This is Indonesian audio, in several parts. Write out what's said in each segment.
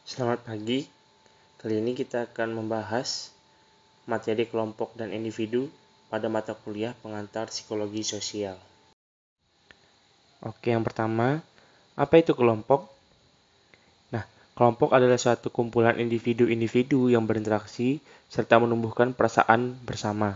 Selamat pagi. Kali ini kita akan membahas materi kelompok dan individu pada mata kuliah pengantar psikologi sosial. Oke, yang pertama, apa itu kelompok? Nah, kelompok adalah suatu kumpulan individu-individu yang berinteraksi serta menumbuhkan perasaan bersama.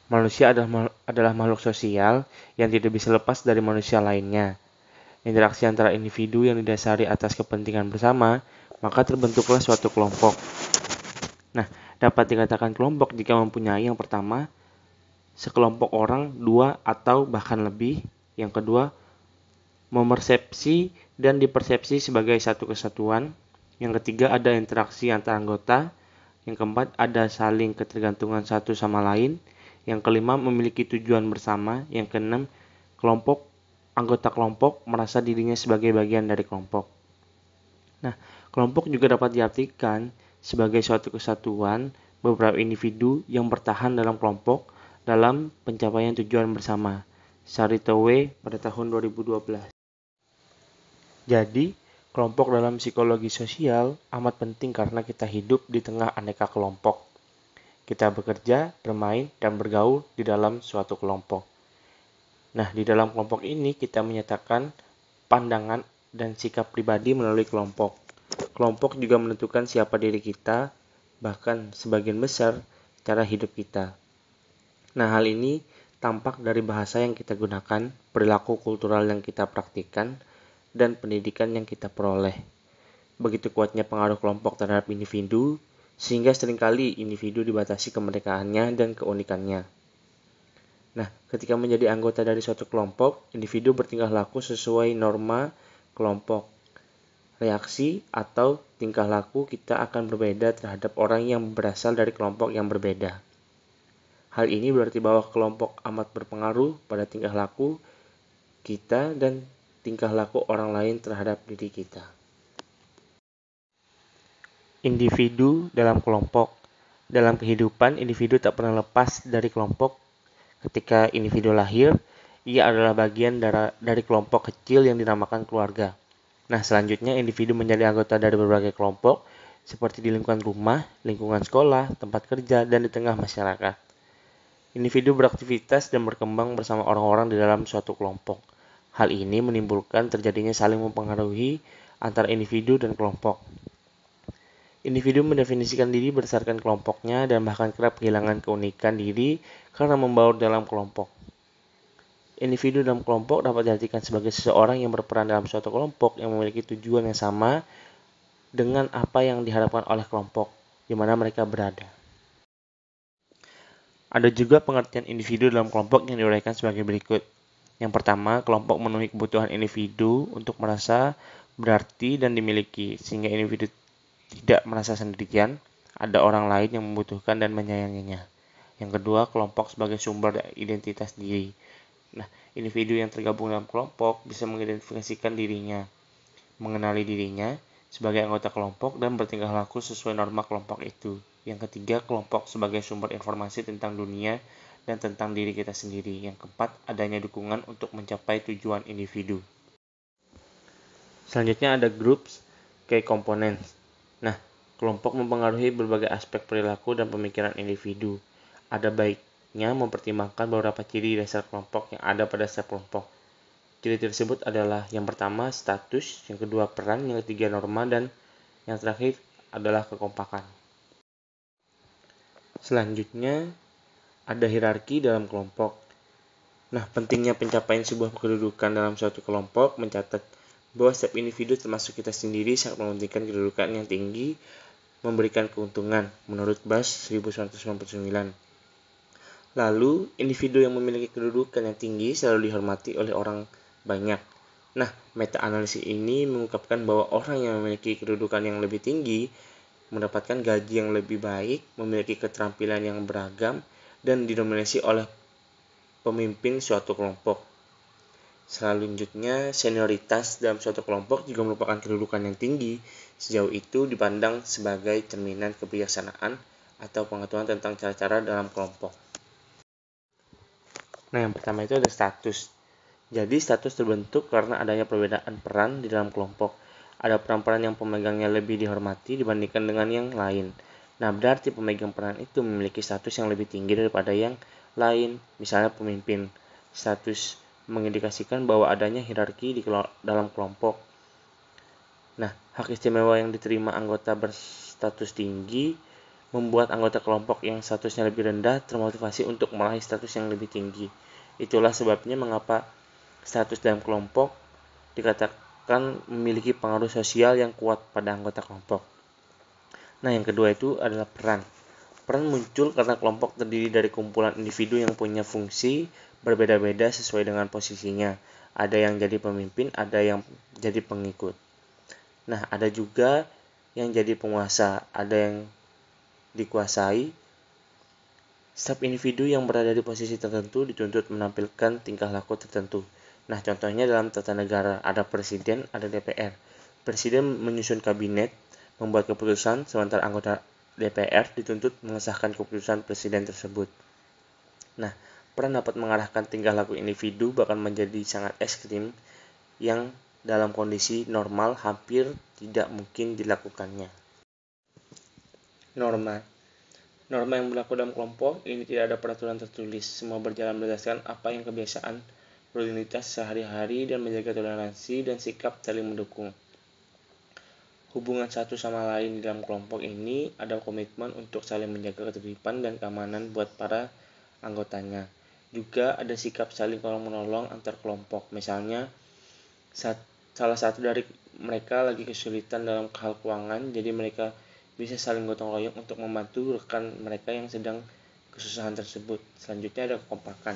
Manusia adalah makhluk sosial yang tidak bisa lepas dari manusia lainnya. Interaksi antara individu yang didasari atas kepentingan bersama, maka terbentuklah suatu kelompok. Nah, dapat dikatakan kelompok jika mempunyai yang pertama, sekelompok orang, dua atau bahkan lebih. Yang kedua, memersepsi dan dipersepsi sebagai satu kesatuan. Yang ketiga, ada interaksi antar anggota. Yang keempat, ada saling ketergantungan satu sama lain. Yang kelima, memiliki tujuan bersama. Yang keenam, anggota kelompok merasa dirinya sebagai bagian dari kelompok. Nah, kelompok juga dapat diartikan sebagai suatu kesatuan beberapa individu yang bertahan dalam kelompok dalam pencapaian tujuan bersama. Saritowe pada tahun 2012. Jadi, kelompok dalam psikologi sosial amat penting karena kita hidup di tengah aneka kelompok. Kita bekerja, bermain, dan bergaul di dalam suatu kelompok. Nah, di dalam kelompok ini kita menyatakan pandangan dan sikap pribadi melalui kelompok. Kelompok juga menentukan siapa diri kita, bahkan sebagian besar cara hidup kita. Nah, hal ini tampak dari bahasa yang kita gunakan, perilaku kultural yang kita praktikkan, dan pendidikan yang kita peroleh. Begitu kuatnya pengaruh kelompok terhadap individu, sehingga seringkali individu dibatasi kemerdekaannya dan keunikannya. Nah, ketika menjadi anggota dari suatu kelompok, individu bertingkah laku sesuai norma kelompok. Reaksi atau tingkah laku kita akan berbeda terhadap orang yang berasal dari kelompok yang berbeda. Hal ini berarti bahwa kelompok amat berpengaruh pada tingkah laku kita dan tingkah laku orang lain terhadap diri kita. Individu dalam kelompok. Dalam kehidupan, individu tak pernah lepas dari kelompok. Ketika individu lahir, ia adalah bagian dari kelompok kecil yang dinamakan keluarga. Nah, selanjutnya individu menjadi anggota dari berbagai kelompok, seperti di lingkungan rumah, lingkungan sekolah, tempat kerja, dan di tengah masyarakat. Individu beraktivitas dan berkembang bersama orang-orang di dalam suatu kelompok. Hal ini menimbulkan terjadinya saling mempengaruhi antara individu dan kelompok. Individu mendefinisikan diri berdasarkan kelompoknya dan bahkan kerap kehilangan keunikan diri karena membaur dalam kelompok. Individu dalam kelompok dapat diartikan sebagai seseorang yang berperan dalam suatu kelompok yang memiliki tujuan yang sama dengan apa yang diharapkan oleh kelompok di mana mereka berada. Ada juga pengertian individu dalam kelompok yang diuraikan sebagai berikut. Yang pertama, kelompok memenuhi kebutuhan individu untuk merasa berarti dan dimiliki, sehingga individu tidak merasa sendirian, ada orang lain yang membutuhkan dan menyayanginya. Yang kedua, kelompok sebagai sumber identitas diri. Nah, individu yang tergabung dalam kelompok bisa mengidentifikasikan dirinya, mengenali dirinya sebagai anggota kelompok dan bertingkah laku sesuai norma kelompok itu. Yang ketiga, kelompok sebagai sumber informasi tentang dunia dan tentang diri kita sendiri. Yang keempat, adanya dukungan untuk mencapai tujuan individu. Selanjutnya ada groups key components. Nah, kelompok mempengaruhi berbagai aspek perilaku dan pemikiran individu. Ada baiknya mempertimbangkan beberapa ciri dasar kelompok yang ada pada setiap kelompok. Ciri tersebut adalah yang pertama status, yang kedua peran, yang ketiga norma, dan yang terakhir adalah kekompakan. Selanjutnya ada hierarki dalam kelompok. Nah, pentingnya pencapaian sebuah kedudukan dalam suatu kelompok mencatat bahwa setiap individu termasuk kita sendiri sangat mementingkan kedudukan yang tinggi memberikan keuntungan menurut Bass 1999. Lalu, individu yang memiliki kedudukan yang tinggi selalu dihormati oleh orang banyak. Nah, meta-analisis ini mengungkapkan bahwa orang yang memiliki kedudukan yang lebih tinggi mendapatkan gaji yang lebih baik, memiliki keterampilan yang beragam, dan didominasi oleh pemimpin suatu kelompok. Selanjutnya, senioritas dalam suatu kelompok juga merupakan kedudukan yang tinggi. Sejauh itu dipandang sebagai cerminan kebijaksanaan atau pengetahuan tentang cara-cara dalam kelompok. Nah, yang pertama itu ada status. Jadi, status terbentuk karena adanya perbedaan peran di dalam kelompok. Ada peran-peran yang pemegangnya lebih dihormati dibandingkan dengan yang lain. Nah, berarti pemegang peran itu memiliki status yang lebih tinggi daripada yang lain. Misalnya pemimpin. Status mengindikasikan bahwa adanya hierarki dalam kelompok. Nah, hak istimewa yang diterima anggota berstatus tinggi membuat anggota kelompok yang statusnya lebih rendah termotivasi untuk meraih status yang lebih tinggi. Itulah sebabnya mengapa status dalam kelompok dikatakan memiliki pengaruh sosial yang kuat pada anggota kelompok. Nah, yang kedua itu adalah peran. Peran muncul karena kelompok terdiri dari kumpulan individu yang punya fungsi berbeda-beda sesuai dengan posisinya. Ada yang jadi pemimpin, ada yang jadi pengikut. Nah, ada juga yang jadi penguasa, ada yang dikuasai. Setiap individu yang berada di posisi tertentu dituntut menampilkan tingkah laku tertentu. Nah, contohnya dalam tata negara, ada presiden, ada DPR. Presiden menyusun kabinet, membuat keputusan, sementara anggota DPR dituntut mengesahkan keputusan presiden tersebut. Nah, peran dapat mengarahkan tingkah laku individu bahkan menjadi sangat ekstrim yang dalam kondisi normal hampir tidak mungkin dilakukannya. Norma yang berlaku dalam kelompok ini tidak ada peraturan tertulis. Semua berjalan berdasarkan apa yang kebiasaan, rutinitas sehari-hari dan menjaga toleransi dan sikap saling mendukung. Hubungan satu sama lain di dalam kelompok ini ada komitmen untuk saling menjaga ketertiban dan keamanan buat para anggotanya. Juga ada sikap saling tolong-menolong antar kelompok. Misalnya, salah satu dari mereka lagi kesulitan dalam hal keuangan, jadi mereka bisa saling gotong royong untuk membantu rekan mereka yang sedang kesusahan tersebut. Selanjutnya ada kekompakan.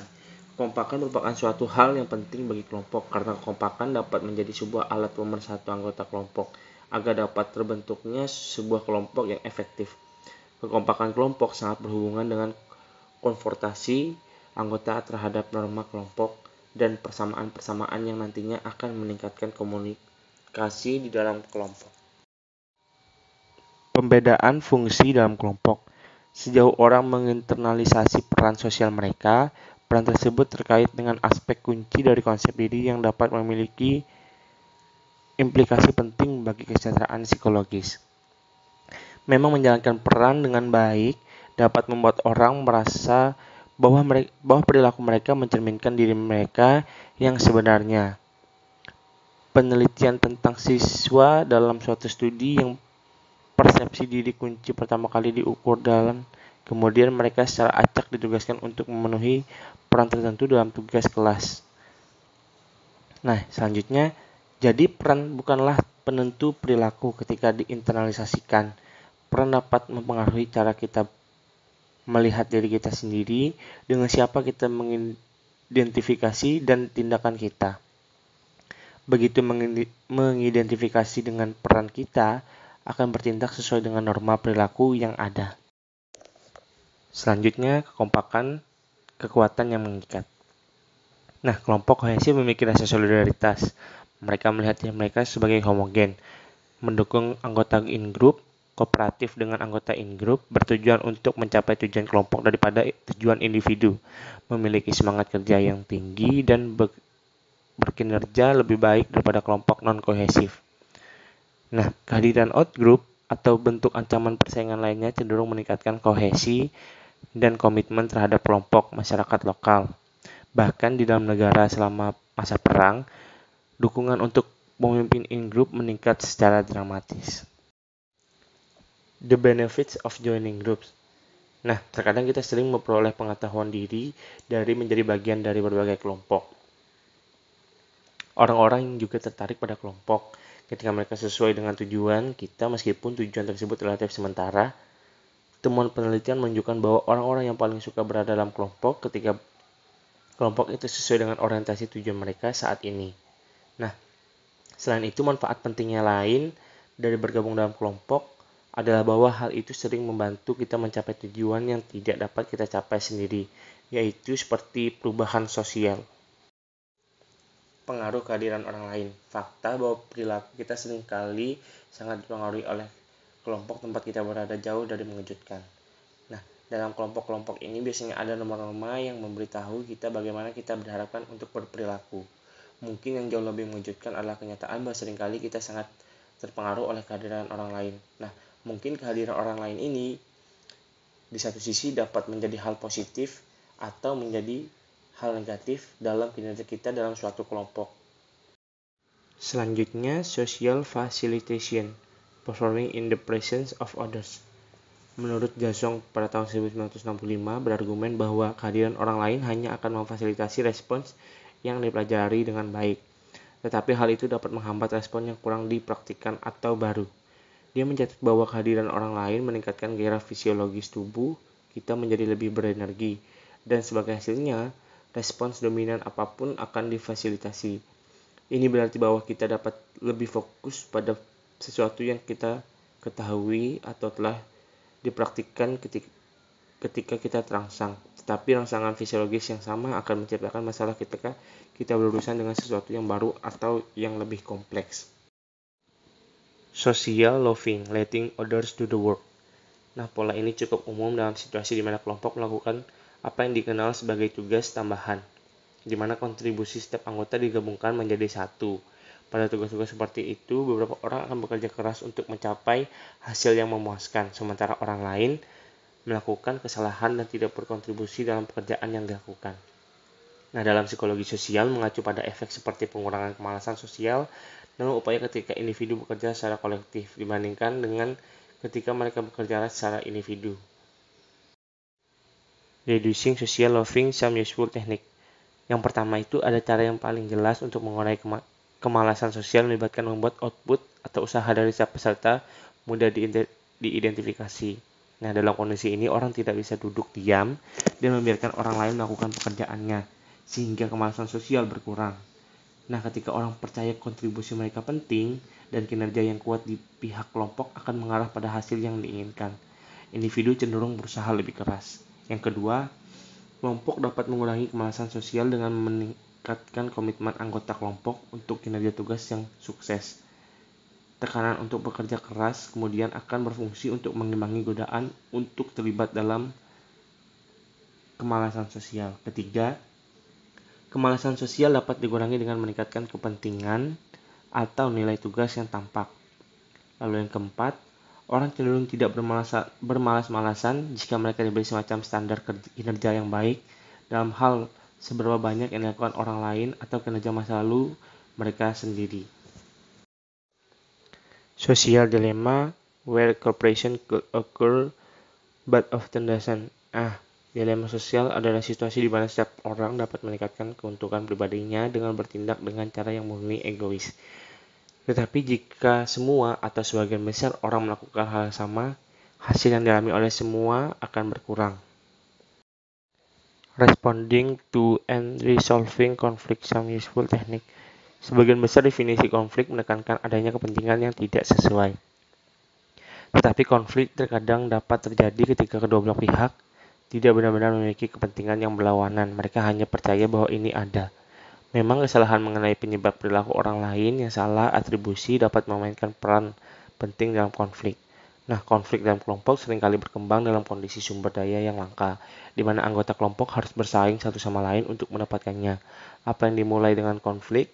Kekompakan merupakan suatu hal yang penting bagi kelompok karena kekompakan dapat menjadi sebuah alat pemersatu anggota kelompok agar dapat terbentuknya sebuah kelompok yang efektif. Kekompakan kelompok sangat berhubungan dengan konformasi anggota terhadap norma kelompok dan persamaan-persamaan yang nantinya akan meningkatkan komunikasi di dalam kelompok. Pembedaan fungsi dalam kelompok. Sejauh orang menginternalisasi peran sosial mereka, peran tersebut terkait dengan aspek kunci dari konsep diri yang dapat memiliki implikasi penting bagi kesejahteraan psikologis. Memang menjalankan peran dengan baik dapat membuat orang merasa bahwa perilaku mereka mencerminkan diri mereka yang sebenarnya. Penelitian tentang siswa dalam suatu studi yang persepsi diri kunci pertama kali diukur kemudian mereka secara acak ditugaskan untuk memenuhi peran tertentu dalam tugas kelas. Nah, selanjutnya, jadi peran bukanlah penentu perilaku ketika diinternalisasikan. Peran dapat mempengaruhi cara kita melihat diri kita sendiri, dengan siapa kita mengidentifikasi dan tindakan kita. Begitu mengidentifikasi dengan peran kita, akan bertindak sesuai dengan norma perilaku yang ada. Selanjutnya, kekompakan, kekuatan yang mengikat. Nah, kelompok kohesif memiliki rasa solidaritas. Mereka melihat diri mereka sebagai homogen, mendukung anggota in-group, kooperatif dengan anggota in-group, bertujuan untuk mencapai tujuan kelompok daripada tujuan individu, memiliki semangat kerja yang tinggi dan berkinerja lebih baik daripada kelompok non-kohesif. Nah, kehadiran outgroup atau bentuk ancaman persaingan lainnya cenderung meningkatkan kohesi dan komitmen terhadap kelompok masyarakat lokal. Bahkan di dalam negara selama masa perang, dukungan untuk pemimpin in-group meningkat secara dramatis. The benefits of joining groups. Nah, terkadang kita sering memperoleh pengetahuan diri dari menjadi bagian dari berbagai kelompok. Orang-orang juga tertarik pada kelompok ketika mereka sesuai dengan tujuan kita meskipun tujuan tersebut relatif sementara. Temuan penelitian menunjukkan bahwa orang-orang yang paling suka berada dalam kelompok ketika kelompok itu sesuai dengan orientasi tujuan mereka saat ini. Nah, selain itu manfaat pentingnya lain dari bergabung dalam kelompok adalah bahwa hal itu sering membantu kita mencapai tujuan yang tidak dapat kita capai sendiri, yaitu seperti perubahan sosial. Pengaruh kehadiran orang lain. Fakta bahwa perilaku kita seringkali sangat dipengaruhi oleh kelompok tempat kita berada jauh dari mengejutkan. Nah, dalam kelompok-kelompok ini biasanya ada norma-norma yang memberitahu kita bagaimana kita diharapkan untuk berperilaku. Mungkin yang jauh lebih mengejutkan adalah kenyataan bahwa seringkali kita sangat terpengaruh oleh kehadiran orang lain. Nah, mungkin kehadiran orang lain ini di satu sisi dapat menjadi hal positif atau menjadi hal negatif dalam kinerja kita dalam suatu kelompok. Selanjutnya, social facilitation, performing in the presence of others. Menurut Jasong pada tahun 1965 berargumen bahwa kehadiran orang lain hanya akan memfasilitasi respons yang dipelajari dengan baik. Tetapi hal itu dapat menghambat respon yang kurang dipraktikkan atau baru. Dia mencatat bahwa kehadiran orang lain meningkatkan gairah fisiologis tubuh kita menjadi lebih berenergi, dan sebagai hasilnya, respons dominan apapun akan difasilitasi. Ini berarti bahwa kita dapat lebih fokus pada sesuatu yang kita ketahui atau telah dipraktikkan ketika kita terangsang. Tetapi rangsangan fisiologis yang sama akan menciptakan masalah ketika kita berurusan dengan sesuatu yang baru atau yang lebih kompleks. Social loving, letting others do the work. Nah, pola ini cukup umum dalam situasi di mana kelompok melakukan apa yang dikenal sebagai tugas tambahan, di mana kontribusi setiap anggota digabungkan menjadi satu. Pada tugas-tugas seperti itu, beberapa orang akan bekerja keras untuk mencapai hasil yang memuaskan, sementara orang lain melakukan kesalahan dan tidak berkontribusi dalam pekerjaan yang dilakukan. Nah, dalam psikologi sosial mengacu pada efek seperti pengurangan kemalasan sosial dalam upaya ketika individu bekerja secara kolektif dibandingkan dengan ketika mereka bekerja secara individu. Reducing social loving, some useful technique. Yang pertama itu ada cara yang paling jelas untuk mengurangi kemalasan sosial melibatkan membuat output atau usaha dari setiap peserta mudah diidentifikasi. Nah, dalam kondisi ini orang tidak bisa duduk diam dan membiarkan orang lain melakukan pekerjaannya, sehingga kemalasan sosial berkurang. Nah, ketika orang percaya kontribusi mereka penting dan kinerja yang kuat di pihak kelompok akan mengarah pada hasil yang diinginkan, individu cenderung berusaha lebih keras. Yang kedua, kelompok dapat mengurangi kemalasan sosial dengan meningkatkan komitmen anggota kelompok untuk kinerja tugas yang sukses. Tekanan untuk bekerja keras kemudian akan berfungsi untuk mengimbangi godaan untuk terlibat dalam kemalasan sosial. Ketiga, kemalasan sosial dapat dikurangi dengan meningkatkan kepentingan atau nilai tugas yang tampak. Lalu yang keempat, orang cenderung tidak bermalas-malasan jika mereka diberi semacam standar kinerja yang baik dalam hal seberapa banyak yang dilakukan orang lain atau kinerja masa lalu mereka sendiri. Social dilemma, where cooperation could occur but often doesn't. Dilema sosial adalah situasi di mana setiap orang dapat meningkatkan keuntungan pribadinya dengan bertindak dengan cara yang murni egois. Tetapi jika semua atau sebagian besar orang melakukan hal yang sama, hasil yang dialami oleh semua akan berkurang. Responding to and resolving conflict, some useful technique. Sebagian besar definisi konflik menekankan adanya kepentingan yang tidak sesuai. Tetapi konflik terkadang dapat terjadi ketika kedua belah pihak tidak benar-benar memiliki kepentingan yang berlawanan, mereka hanya percaya bahwa ini ada. Memang kesalahan mengenai penyebab perilaku orang lain yang salah atribusi dapat memainkan peran penting dalam konflik. Nah, konflik dalam kelompok seringkali berkembang dalam kondisi sumber daya yang langka, di mana anggota kelompok harus bersaing satu sama lain untuk mendapatkannya. Apa yang dimulai dengan konflik,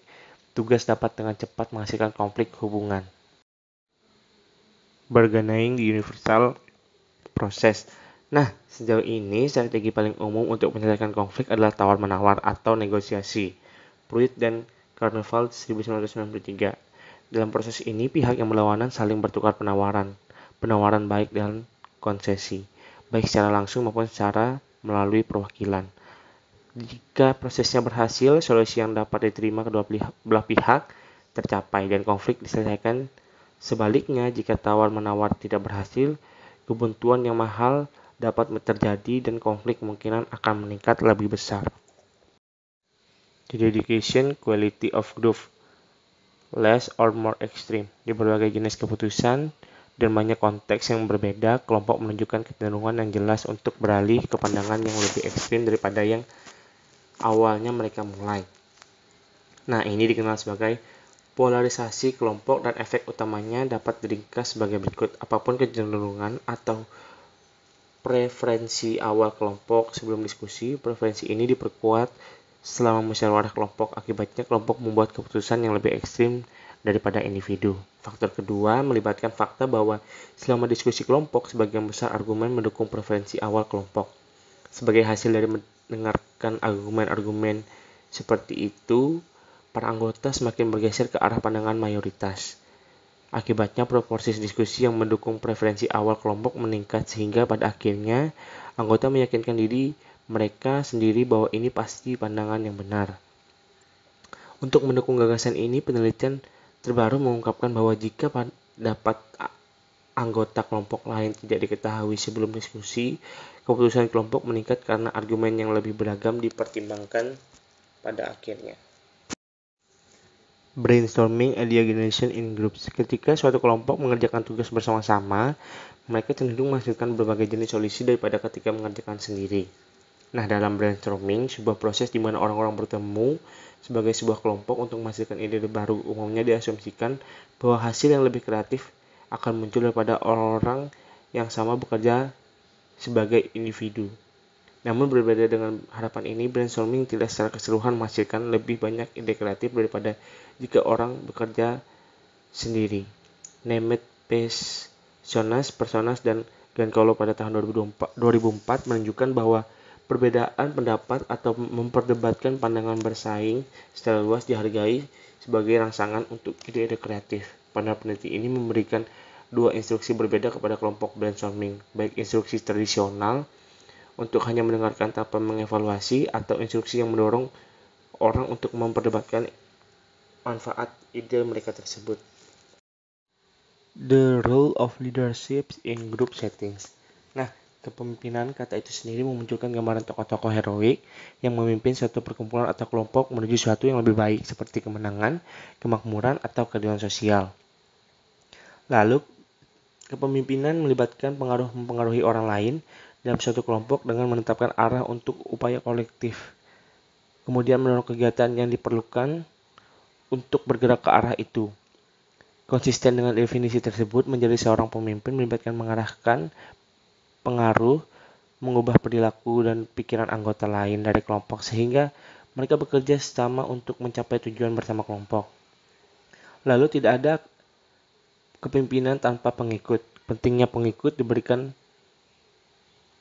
tugas dapat dengan cepat menghasilkan konflik hubungan. Bargaining the universal process. Nah, sejauh ini strategi paling umum untuk menyelesaikan konflik adalah tawar-menawar atau negosiasi. Pruitt dan Carnevale 1993. Dalam proses ini, pihak yang berlawanan saling bertukar penawaran baik dan konsesi, baik secara langsung maupun secara melalui perwakilan. Jika prosesnya berhasil, solusi yang dapat diterima kedua belah pihak tercapai dan konflik diselesaikan. Sebaliknya, jika tawar-menawar tidak berhasil, kebuntuan yang mahal dapat terjadi dan konflik kemungkinan akan meningkat lebih besar. The dedication quality of group, less or more extreme. Di berbagai jenis keputusan dan banyak konteks yang berbeda, kelompok menunjukkan kecenderungan yang jelas untuk beralih ke pandangan yang lebih ekstrim daripada yang awalnya mereka mulai. Nah, ini dikenal sebagai polarisasi kelompok dan efek utamanya dapat diringkas sebagai berikut. Apapun kecenderungan atau preferensi awal kelompok sebelum diskusi, preferensi ini diperkuat selama musyawarah kelompok. Akibatnya, kelompok membuat keputusan yang lebih ekstrim daripada individu. Faktor kedua melibatkan fakta bahwa selama diskusi kelompok, sebagian besar argumen mendukung preferensi awal kelompok. Sebagai hasil dari mendengarkan argumen-argumen seperti itu, para anggota semakin bergeser ke arah pandangan mayoritas. Akibatnya, proporsi diskusi yang mendukung preferensi awal kelompok meningkat sehingga pada akhirnya anggota meyakinkan diri mereka sendiri bahwa ini pasti pandangan yang benar. Untuk mendukung gagasan ini, penelitian terbaru mengungkapkan bahwa jika pendapat anggota kelompok lain tidak diketahui sebelum diskusi, keputusan kelompok meningkat karena argumen yang lebih beragam dipertimbangkan pada akhirnya. Brainstorming idea generation in groups. Ketika suatu kelompok mengerjakan tugas bersama-sama, mereka cenderung menghasilkan berbagai jenis solusi daripada ketika mengerjakan sendiri. Nah, dalam brainstorming, sebuah proses di mana orang-orang bertemu sebagai sebuah kelompok untuk menghasilkan ide baru. Umumnya diasumsikan bahwa hasil yang lebih kreatif akan muncul daripada orang yang sama bekerja sebagai individu. Namun berbeda dengan harapan ini, brainstorming tidak secara keseluruhan menghasilkan lebih banyak ide kreatif daripada jika orang bekerja sendiri. Nemeth, Personas, dan Giancarlo pada tahun 2004 menunjukkan bahwa perbedaan pendapat atau memperdebatkan pandangan bersaing secara luas dihargai sebagai rangsangan untuk ide-ide kreatif. Panel peneliti ini memberikan dua instruksi berbeda kepada kelompok brainstorming, baik instruksi tradisional untuk hanya mendengarkan tanpa mengevaluasi atau instruksi yang mendorong orang untuk memperdebatkan manfaat ide mereka tersebut. The role of leadership in group settings. Nah, kepemimpinan kata itu sendiri memunculkan gambaran tokoh-tokoh heroik yang memimpin suatu perkumpulan atau kelompok menuju sesuatu yang lebih baik seperti kemenangan, kemakmuran, atau keadilan sosial. Lalu, kepemimpinan melibatkan mempengaruhi orang lain dalam suatu kelompok dengan menetapkan arah untuk upaya kolektif. Kemudian mendorong kegiatan yang diperlukan untuk bergerak ke arah itu. Konsisten dengan definisi tersebut, menjadi seorang pemimpin melibatkan mengarahkan pengaruh, mengubah perilaku dan pikiran anggota lain dari kelompok sehingga mereka bekerja sama untuk mencapai tujuan bersama kelompok. Lalu tidak ada kepemimpinan tanpa pengikut. Pentingnya pengikut diberikan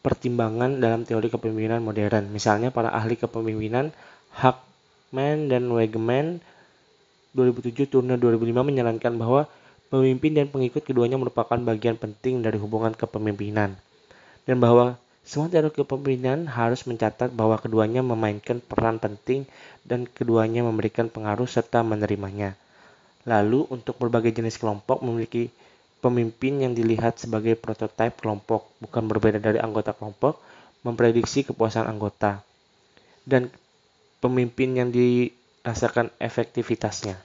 pertimbangan dalam teori kepemimpinan modern. Misalnya para ahli kepemimpinan Huckman dan Wegeman 2007 Turner 2005 menyarankan bahwa pemimpin dan pengikut keduanya merupakan bagian penting dari hubungan kepemimpinan. Dan bahwa semua teori kepemimpinan harus mencatat bahwa keduanya memainkan peran penting dan keduanya memberikan pengaruh serta menerimanya. Lalu, untuk berbagai jenis kelompok memiliki pemimpin yang dilihat sebagai prototipe kelompok, bukan berbeda dari anggota kelompok, memprediksi kepuasan anggota, dan pemimpin yang dirasakan efektivitasnya.